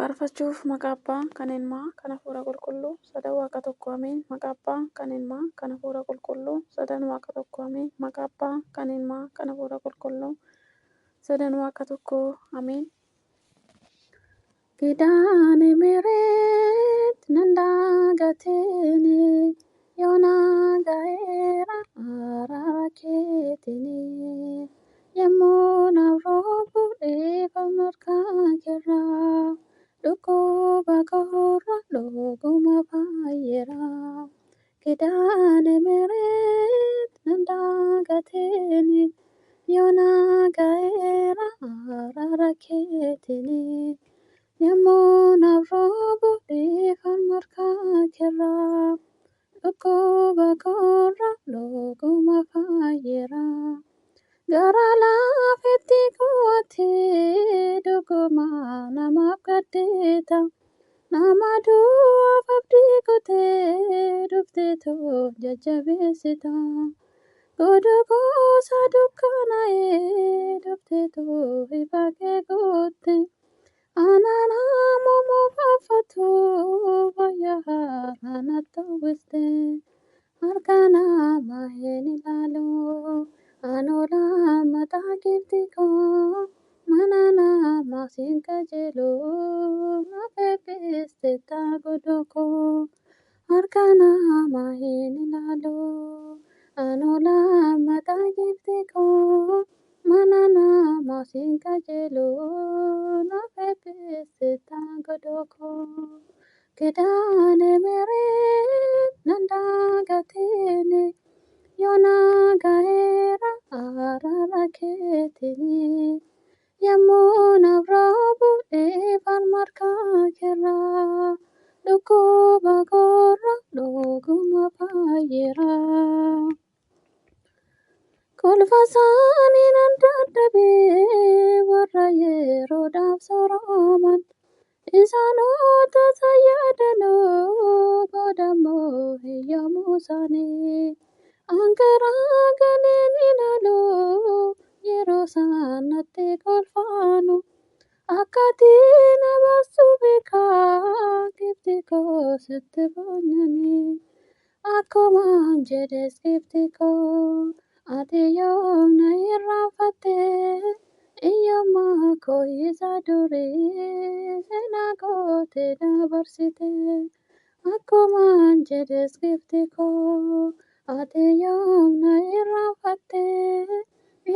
Faarfachuuf maqaa Abbaa, kan Ilmaa, kan Hafuura Qulqulluu, sadan Waaqa tokko ameen. Maqaa Abbaa, kan Ilmaa, kan Hafuura Qulqulluu, sadan Waaqa tokko ameen. Maqaa Abbaa, kan Ilmaa, kan Hafuura Qulqulluu, sadan Waaqa tokko ameen. Gidaane mireet nandagateeni yoona gaera araara keetini yemmuu naaf dhiifa markaa jirra dhukkuba koorra dhuguma baay'eera. Gidaane mireet nandagateeni yoona gaera araara keetini yemmuu naaf dhiifa markaa jirra dhukkuba koorra dhuguma baay'eera. Gara laafetti kootii dhuguma namaaf gaddeeta nama du'aaf abdii kutee dhufteetu jajjabeessita. Godoo gosa dukkana'ee dhufteetu ifa kee goote. Ananamu mufafatu fayyaa natti uwwiste harkana maheen ilaalu anola mataa gifti koo mana nama siin qajeelu nafeebiste godoo koo harkana maheen ilaalu anola mataa gifti koo mana nama siin qajeelu nafeebiste godoo koo. Gidaane mireet nandagateeni yoona gaera araara keetini yemmuu naaf dhiifa markaa jirra dhukkuba koorra dhuguma baay'eera. Kolfa isaanii nan dadhabee warra yeroodhaaf sorooman isaanota sayyadanuu boodammoo hiyyoomuu isaanii ankaraa galeen ilaalu yeroo isaan natti kolfaanu akkatii nabastu beekaa gifti koo sitti boonyanii akkumaan jedhes gifti koo ati yoom na irraanfattee iyyummaa koo isa durii seenaa goote dabarsite akkumaan jedhes gifti koo ati yoom na irraanfattee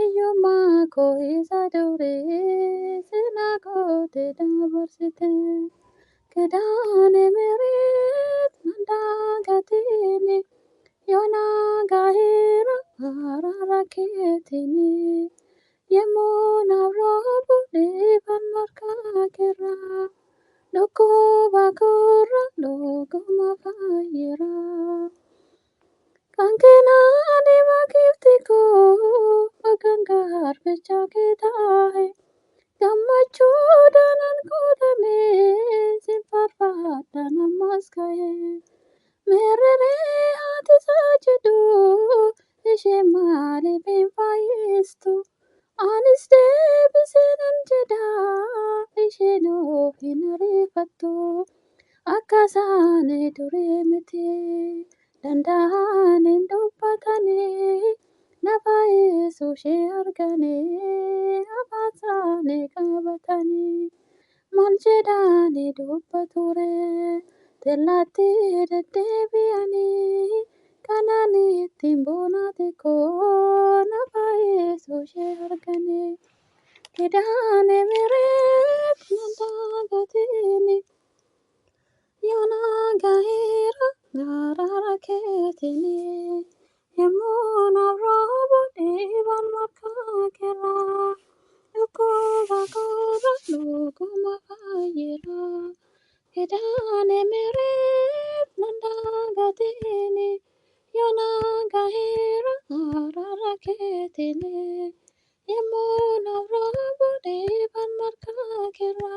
iyyummaa koo isa durii seenaa goote dabarsite. Gidaane mireet nandagateeni yoona gaera araara keetini yemmuu naaf dhiifa markaa jirra dhukkuba koorra dhuguma baay'eera. Kan keenan gifti koo kan garbicha kee taa'e gammachuudhaan guutamee sin faarfadha ammas ka'ee. Meerree ati isaa jedhu ishee maaliif hin fayyistu? Anis deebisee nan jedha isheen of hin ariifattu. Akka isaanii durii miti danda'an hin dubbatanii nafa Yesuus ishee arganii afaan isaanii qabatanii maal jedhanii dubbatu ree? Tellaatti deddeebi'anii kanaan ittiin boonate koo nafa Yesuus ishee arganii. Gidaane mireet nandagateeni yoona gaera araara keetini yemmuu naaf dhiifa markaa jirra dhukkuba koorra dhuguma baay'eera. Gidaane mireet nandagateeni yoona gaera araara keetini yemmuu naaf dhiifa markaa jirra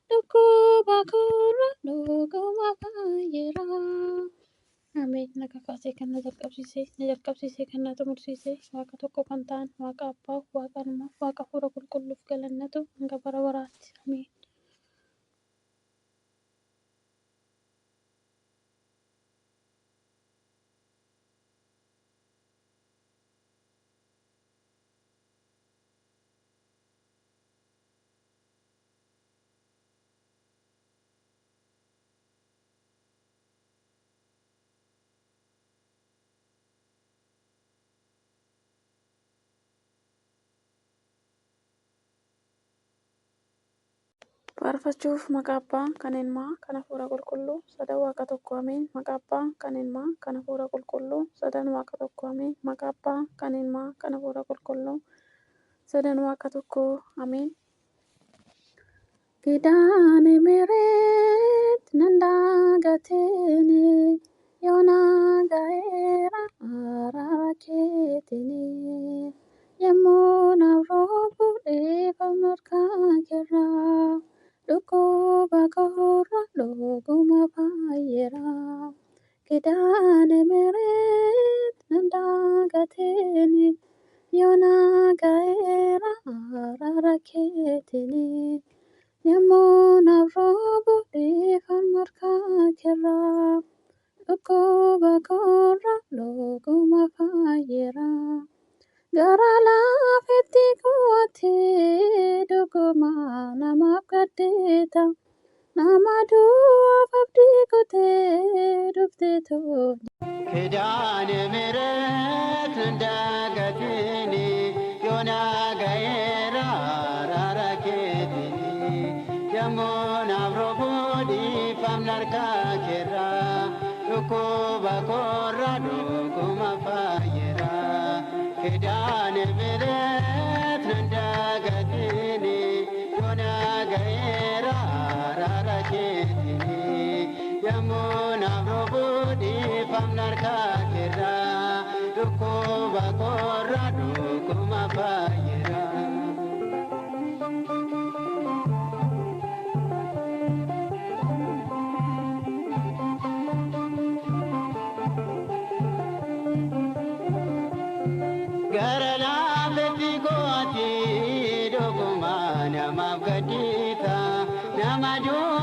dhukkuba koorra dhuguma baay'eera. Ameen. Naga kaasee kan na jalqabsiisee kan na xumursiisee Waaqa tokko kan ta'an Waaqa Abbaa, Waaqa Ilmaa, Waaqa Hafuura Qulqulluuf galannatu hanga bara baraatti. Ameen. Faarfachuuf maqaa Abbaa, kan Ilmaa, kan Hafuura Qulqulluu, sadan Waaqa tokko Ameen. Maqaa Abbaa, kan Ilmaa, kan Hafuura Qulqulluu, sadan Waaqa tokko Ameen. Maqaa Abbaa, kan Ilmaa, kan Hafuura Qulqulluu, sadan Waaqa tokko Ameen. Kidaane mireet nandagateeni yoona gaera araara keetini yemmuu naaf roobu dhiifa markaa keerra dhukkuba koorra dhuguma baay'eera. Kidaane mireet nandagateeni yoona gaera araara keetini yemmuu naaf roobu dhiifa markaa keerra dhukkuba koorra dhuguma baay'eera. Gara laafetti kuwatee dhuguma namaaf gaddeeta nama du'aaf abdii kutee dhuftee toof. Kidaane mireet nandagateeni yoona gaera araara keetini yemmuu naaf roobu dhiifa markaa keerra dhukkuba koorra dhuguma baay'eera. Kidaane mireet nandagateeni yoona gaera araara keetini yemmuu naaf roobu dhiifa markaa keerra dhukkuba koorra dhuguma baay'eera. Gara laafetti kuwatee dhuguma namaaf gaddeeta nama du'aaf